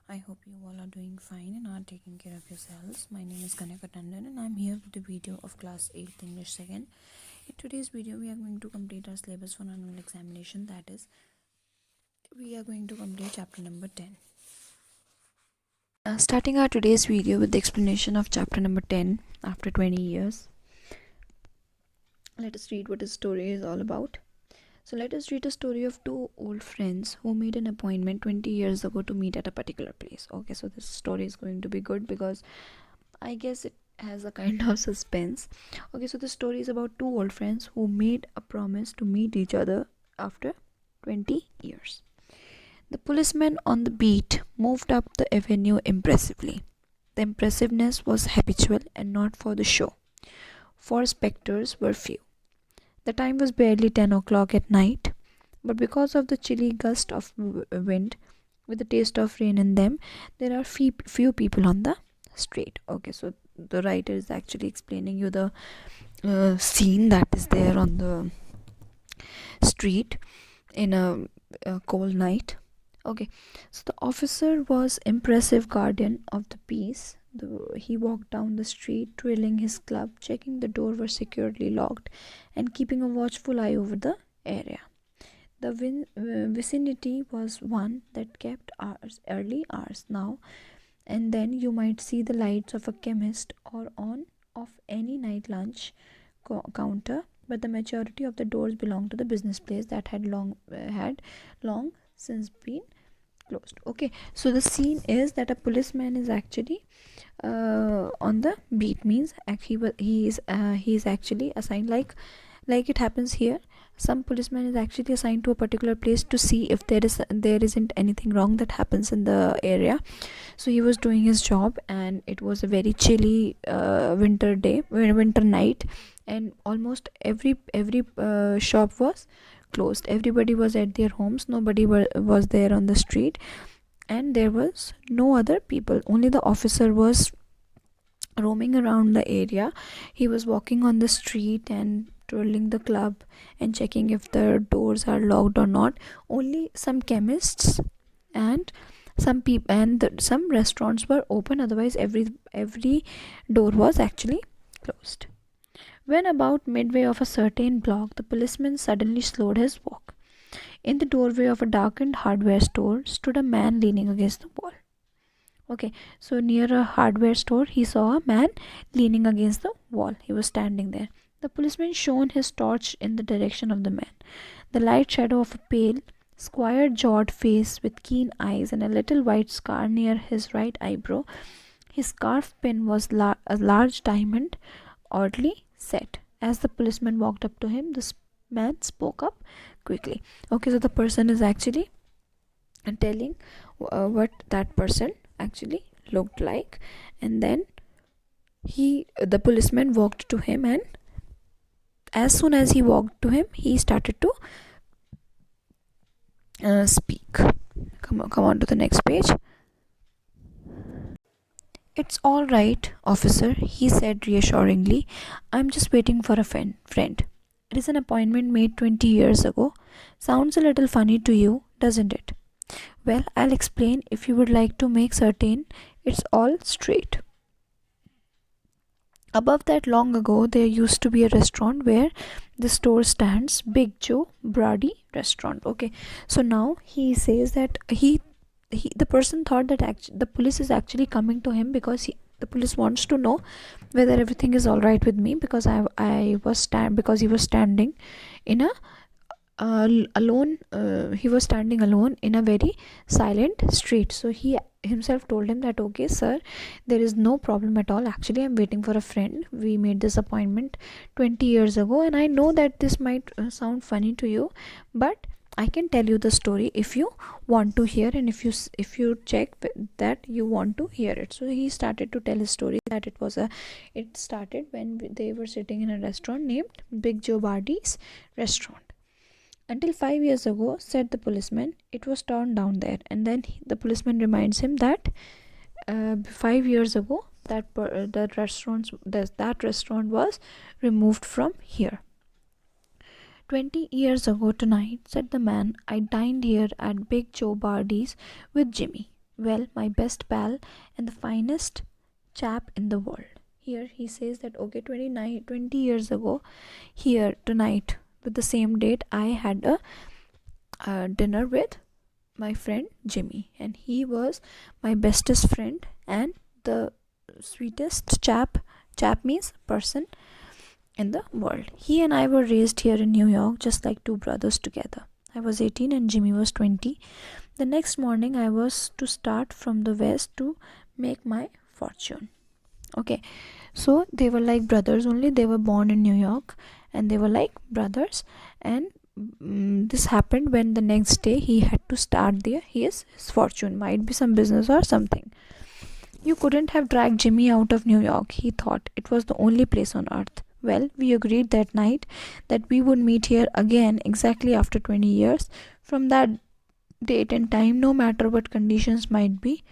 I hope you all are doing fine and are taking care of yourselves. My name is Kaneka Tandon and I'm here with the video of class 8th English 2nd. In today's video, we are going to complete our syllabus for annual examination. That is, we are going to complete chapter number 10. Starting our today's video with the explanation of chapter number 10 after 20 years. Let us read what this story is all about. So let us read a story of two old friends who made an appointment 20 years ago to meet at a particular place. Okay, so this story is going to be good because I guess it has a kind of suspense. Okay, so the story is about two old friends who made a promise to meet each other after 20 years. The policeman on the beat moved up the avenue impressively. The impressiveness was habitual and not for the show, for spectators were few. The time was barely 10 o'clock at night, but because of the chilly gust of wind with the taste of rain in them, there are few people on the street. Okay, so the writer is actually explaining you the scene that is there on the street in a cold night. Okay, so the officer was impressive guardian of the peace. He walked down the street, twirling his club, checking the door was securely locked, and keeping a watchful eye over the area. The vicinity was one that kept early hours now, and then you might see the lights of a chemist or on of any night lunch counter. But the majority of the doors belonged to the business place that had long since been closed. Okay, so the scene is that a policeman is actually on the beat, means he is actually assigned, like it happens here. Some policeman is actually assigned to a particular place to see if there isn't anything wrong that happens in the area. So he was doing his job, and it was a very chilly winter night, and almost every shop was closed. Everybody was at their homes. Nobody was there on the street, and there was no other people. Only the officer was roaming around the area. He was walking on the street and twirling the club and checking if the doors are locked or not. Only some chemists and some restaurants were open. Otherwise, every door was actually closed. When about midway of a certain block, the policeman suddenly slowed his walk. In the doorway of a darkened hardware store stood a man leaning against the wall. Okay, so near a hardware store, he saw a man leaning against the wall. He was standing there. The policeman shone his torch in the direction of the man. The light shadow of a pale, square jawed face with keen eyes and a little white scar near his right eyebrow. His scarf pin was a large diamond, oddly set. As the policeman walked up to him, the man spoke up quickly. Okay, so the person is actually telling what that person actually looked like, and then the policeman walked to him, and as soon as he walked to him, he started to speak. Come on to the next page. It's all right, officer, he said reassuringly. I'm just waiting for a friend. It is an appointment made 20 years ago. Sounds a little funny to you, doesn't it? Well, I'll explain if you would like to make certain it's all straight. Above that, long ago, there used to be a restaurant where the store stands, Big Joe Brady Restaurant. Okay, so now he says that the person thought that the police is actually coming to him because the police wants to know whether everything is all right with me, because because he was standing in a alone. He was standing alone in a very silent street. So he himself told him that, okay sir, there is no problem at all. Actually, I'm waiting for a friend. We made this appointment 20 years ago, and I know that this might sound funny to you, but I can tell you the story if you want to hear, and if you check that you want to hear it. So he started to tell his story that it started when they were sitting in a restaurant named Big Joe Bardy's restaurant. Until 5 years ago, said the policeman, it was torn down there. And then the policeman reminds him that 5 years ago, that restaurant was removed from here. 20 years ago tonight, said the man, I dined here at Big Joe Bardy's with Jimmy. Well, my best pal and the finest chap in the world. Here he says that okay, 20 years ago, here tonight with the same date, I had a dinner with my friend Jimmy, and he was my bestest friend and the sweetest chap. Chap means person in the world. He and I were raised here in New York just like two brothers together. I was 18 and Jimmy was 20. The next morning, I was to start from the west to make my fortune. Okay, so they were like brothers only. They were born in New York and they were like brothers. And this happened when the next day he had to start his fortune. Might be some business or something. You couldn't have dragged Jimmy out of New York, he thought. It was the only place on earth. Well, we agreed that night that we would meet here again exactly after 20 years. From that date and time, no matter what conditions might be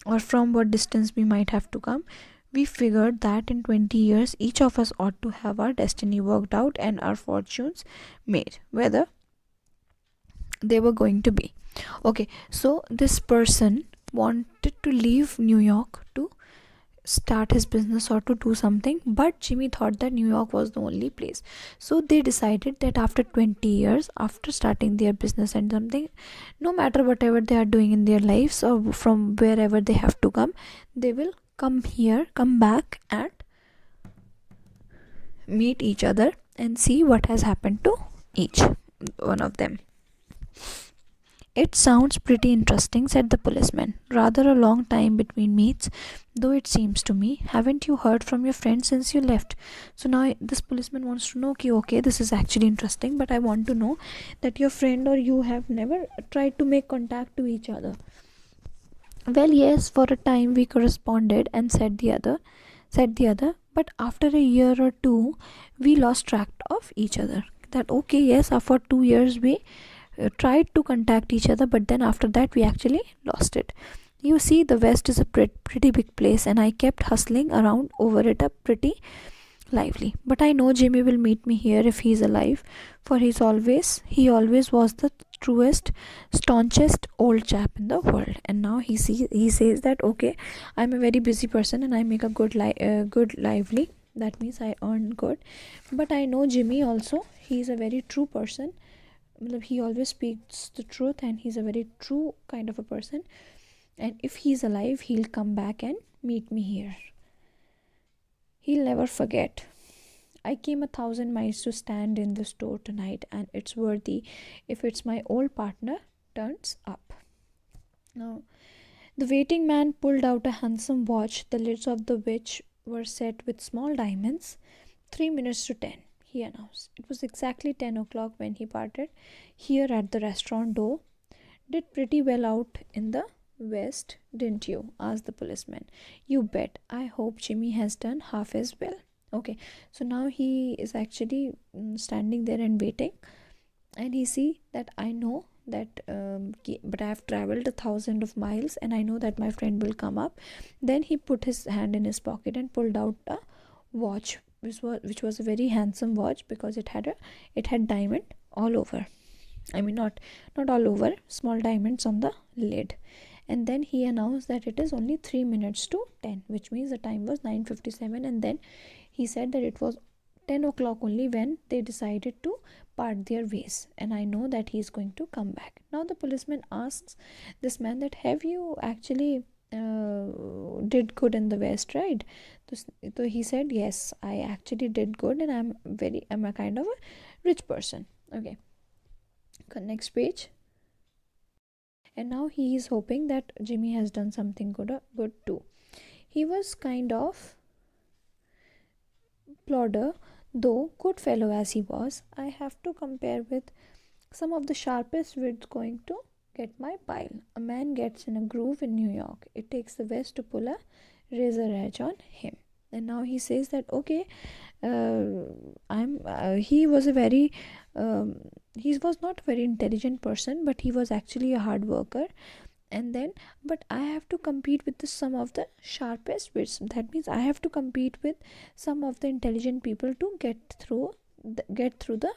or from what distance we might have to come, we figured that in 20 years each of us ought to have our destiny worked out and our fortunes made, whether they were going to be. Okay, so this person wanted to leave New York to start his business or to do something, but Jimmy thought that New York was the only place. So they decided that after 20 years, after starting their business and something, no matter whatever they are doing in their lives or from wherever they have to come, they will come back and meet each other and see what has happened to each one of them. It sounds pretty interesting, said the policeman. Rather a long time between meets, though it seems to me. Haven't you heard from your friend since you left? So now this policeman wants to know, okay, this is actually interesting, but I want to know that your friend or you have never tried to make contact to each other. Well, yes, for a time we corresponded, and said the other, but after a year or two, we lost track of each other. That okay, yes, for 2 years we tried to contact each other, but then after that we actually lost it. You see, the west is a pretty big place and I kept hustling around over it a pretty lively, but I know Jimmy will meet me here if he's alive, for he always was the truest, staunchest old chap in the world. And now he says that okay, I'm a very busy person and I make a good lively, that means I earn good, but I know Jimmy also, he's a very true person. He always speaks the truth and he's a very true kind of a person, and if he's alive he'll come back and meet me here. He'll never forget. I came 1,000 miles to stand in the store tonight, and it's worthy if it's my old partner turns up. Now, the waiting man pulled out a handsome watch, the lids of which were set with small diamonds. 3 minutes to 10, he announced. It was exactly 10 o'clock when he parted here at the restaurant door. Did pretty well out in the west, didn't you? Asked the policeman. You bet. I hope Jimmy has done half as well. Okay, so now he is actually standing there and waiting, and he see that I know that but I have traveled 1,000 of miles and I know that my friend will come up. Then he put his hand in his pocket and pulled out a watch, which was a very handsome watch because it had diamond all over. I mean, not all over, small diamonds on the lid. And then he announced that it is only 3 minutes to 10, which means the time was 9:57. And then he said that it was 10 o'clock only when they decided to part their ways, and I know that he is going to come back. Now the policeman asks this man that have you actually did good in the west, right? So he said yes, I actually did good, and I'm a kind of a rich person. Okay, next page. And now he is hoping that Jimmy has done something good too. He was kind of plodder, though good fellow as he was. I have to compare with some of the sharpest wits going to get my pile. A man gets in a groove in New York. It takes the West to pull a razor edge on him. And now he says that okay, I'm. He was a very. He was not a very intelligent person, but he was actually a hard worker. And then, but I have to compete with some of the sharpest wits. That means I have to compete with some of the intelligent people to get through the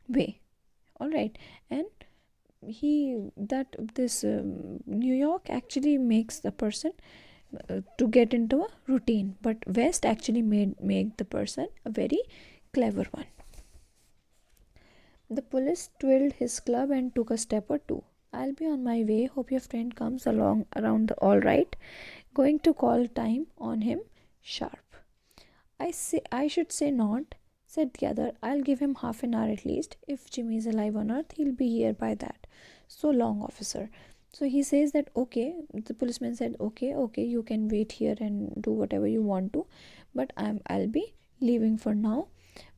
way. All right, and New York actually makes the person to get into a routine, but West actually make the person a very clever one. The police twirled his club and took a step or two. I'll be on my way. Hope your friend comes along around all right. Going to call time on him sharp. I should say not, said the other. I'll give him half an hour at least. If Jimmy is alive on earth, he'll be here by that. So long, officer. So he says that okay. The policeman said, okay, you can wait here and do whatever you want to, but I'll be leaving for now.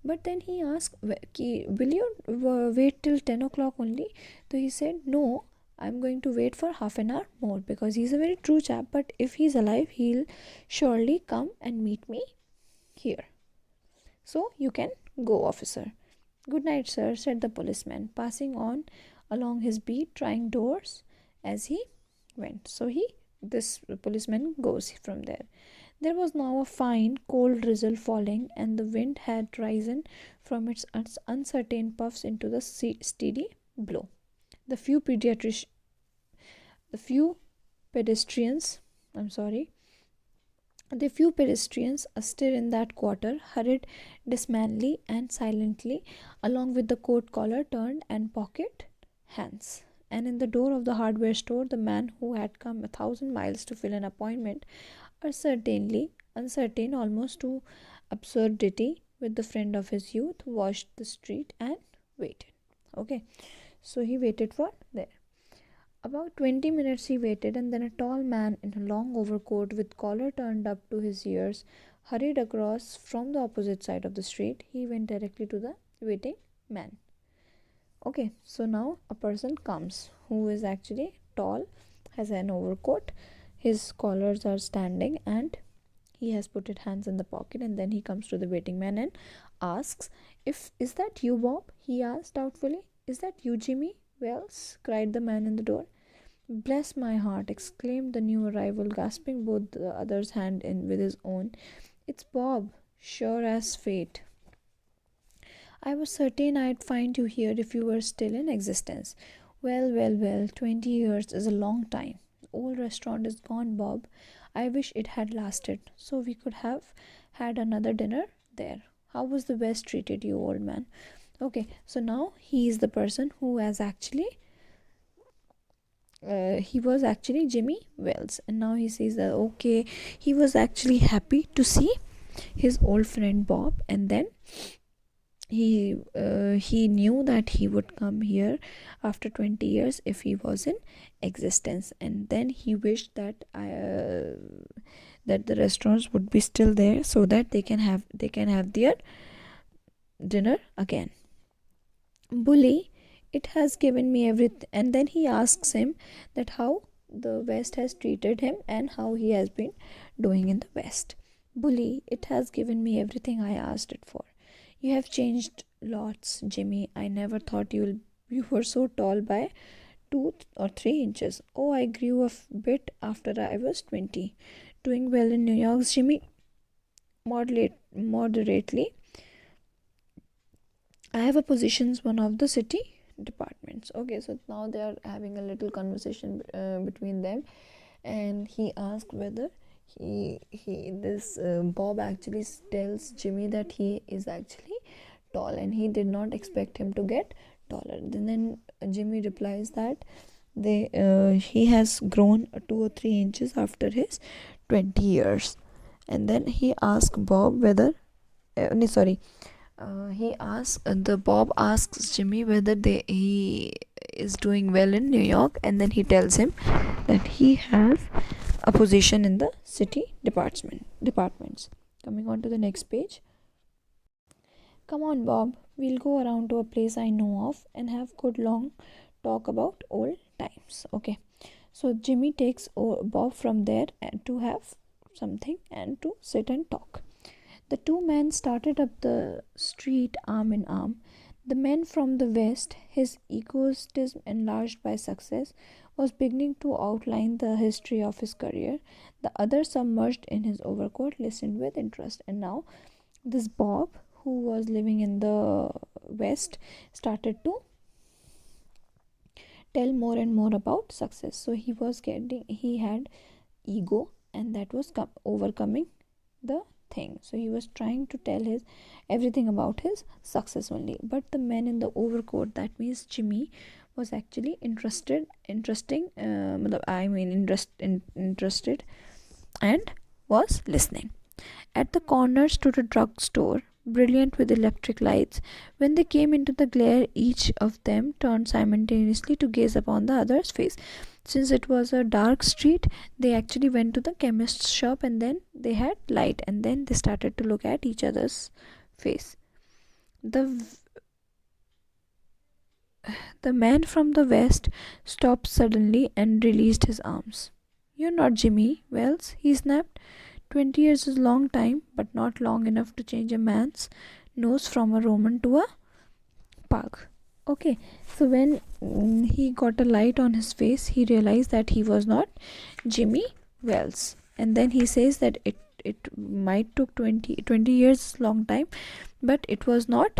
But then he asked, will you wait till 10 o'clock only? So he said, no, I'm going to wait for half an hour more, because he's a very true chap. But if he's alive, he'll surely come and meet me here. So you can go, officer. Good night, sir, said the policeman, passing on along his beat, trying doors as he went. So this policeman goes from there. There was now a fine, cold drizzle falling, and the wind had risen from its uncertain puffs into the steady blow. The few pedestrians, the few pedestrians astir in that quarter hurried dismally and silently along with the coat collar turned and pocket hands. And in the door of the hardware store, the man who had come 1,000 miles to fill an appointment, uncertain almost to absurdity, with the friend of his youth, watched the street and waited. Okay, so he waited for there. About 20 minutes he waited, and then a tall man in a long overcoat with collar turned up to his ears hurried across from the opposite side of the street. He went directly to the waiting man. Okay, so now a person comes who is actually tall, has an overcoat, his collars are standing, and he has put his hands in the pocket, and then he comes to the waiting man and asks, is that you, Bob? He asked doubtfully. Is that you, Jimmy Wells? Cried the man in the door. Bless my heart, exclaimed the new arrival, grasping both the other's hand in with his own. It's Bob, sure as fate. I was certain I'd find you here if you were still in existence. Well, 20 years is a long time. The old restaurant is gone, Bob. I wish it had lasted, so we could have had another dinner there. How was the West treated you, old man? Okay, so now he is the person who has actually he was actually Jimmy Wells, and now he says that okay, he was actually happy to see his old friend Bob, and then he knew that he would come here after 20 years if he was in existence, and then he wished that that the restaurants would be still there so that they can have their dinner again. Bully, it has given me everything. And then he asks him that how the West has treated him and how he has been doing in the West. Bully, it has given me everything I asked it for. You have changed lots, Jimmy. I never thought you were so tall by 2 or 3 inches. Oh, I grew a bit after I was 20. Doing well in New York, Jimmy? Moderately. I have a positions one of the city departments. Okay, so now they are having a little conversation between them, and he asked whether Bob actually tells Jimmy that he is actually tall, and he did not expect him to get taller. Then Jimmy replies that he has grown 2 or 3 inches after his 20 years. And then he asked Bob whether Bob asks Jimmy whether he is doing well in New York, and then he tells him that he has a position in the city departments. Coming on to the next page. Come on, Bob, we'll go around to a place I know of and have good long talk about old times. Okay, so Jimmy takes Bob from there to have something and to sit and talk. The two men started up the street arm in arm. The man from the west, his egotism enlarged by success, was beginning to outline the history of his career. The other, submerged in his overcoat, listened with interest. And now this Bob, who was living in the west, started to tell more and more about success. So he had ego, and that was overcoming the thing. So he was trying to tell his everything about his success only. But the man in the overcoat, that means Jimmy, was actually interested and was listening. At the corner stood a drugstore, brilliant with electric lights. When they came into the glare, each of them turned simultaneously to gaze upon the other's face. Since it was a dark street, they actually went to the chemist's shop, and then they had light, and then they started to look at each other's face. The man from the west stopped suddenly and released his arms. "You're not Jimmy Wells," he snapped. 20 years is a long time, but not long enough to change a man's nose from a Roman to a pug. Okay, so when he got a light on his face, he realized that he was not Jimmy Wells. And then he says that it might took 20 years, long time, but it was not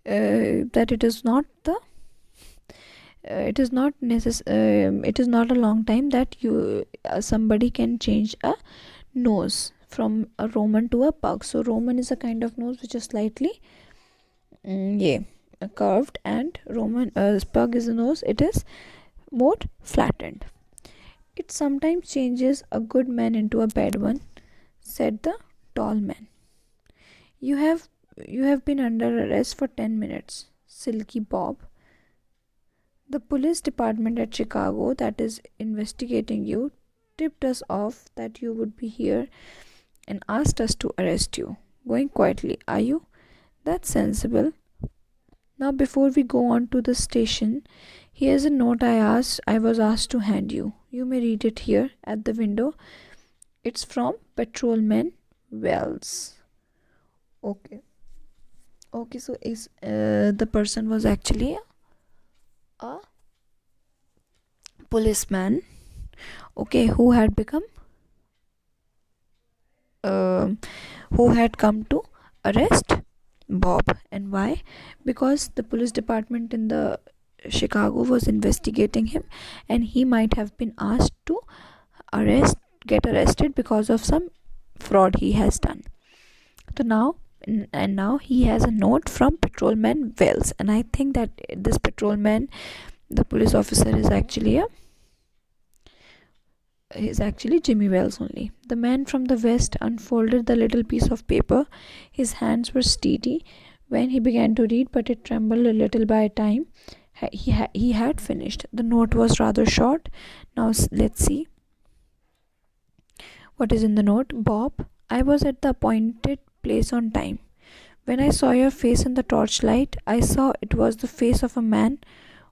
that it is not the it is not it is not a long time that you somebody can change a nose from a Roman to a pug. So Roman is a kind of nose which is slightly curved, and Roman pug is a nose, it is more flattened. "It sometimes changes a good man into a bad one," said the tall man. you have you have been under arrest for 10 minutes, Silky Bob. The police department at Chicago that is investigating you tipped us off that you would be here and asked us to arrest you. Going quietly, are you? That's sensible. Now, before we go on to the station, here's a note I was asked to hand you. You may read it here at the window. It's from Patrolman Wells. Okay. Okay, so is the person was actually a policeman, okay, who had become who had come to arrest Bob. And why? Because the police department in the Chicago was investigating him, and he might have been asked to get arrested because of some fraud he has done. So now he has a note from Patrolman Wells, and I think that this patrolman, the police officer, is actually Jimmy Wells only. The man from the west unfolded the little piece of paper. His hands were steady when he began to read, but it trembled a little by time he had finished. The note was rather short. Now let's see what is in the note. Bob, I was at the appointed place on time. When I saw your face in the torchlight, I saw it was the face of a man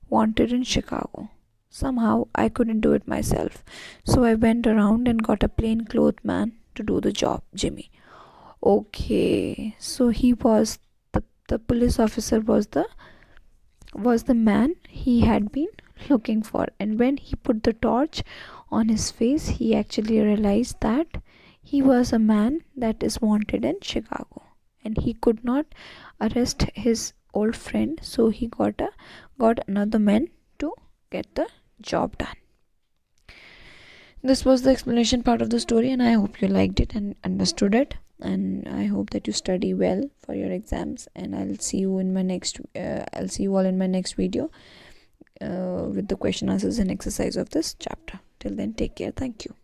wanted in Chicago. Somehow I couldn't do it myself, so I went around and got a plainclothes man to do the job, Jimmy. Okay, so he was the police officer was the man he had been looking for, and when he put the torch on his face, he actually realized that he was a man that is wanted in Chicago, and he could not arrest his old friend, so he got another man to get the job done. This was the explanation part of the story, and I hope you liked it and understood it, and I hope that you study well for your exams, and I'll see you all in my next video with the question answers and exercise of this chapter. Till then, take care. Thank you.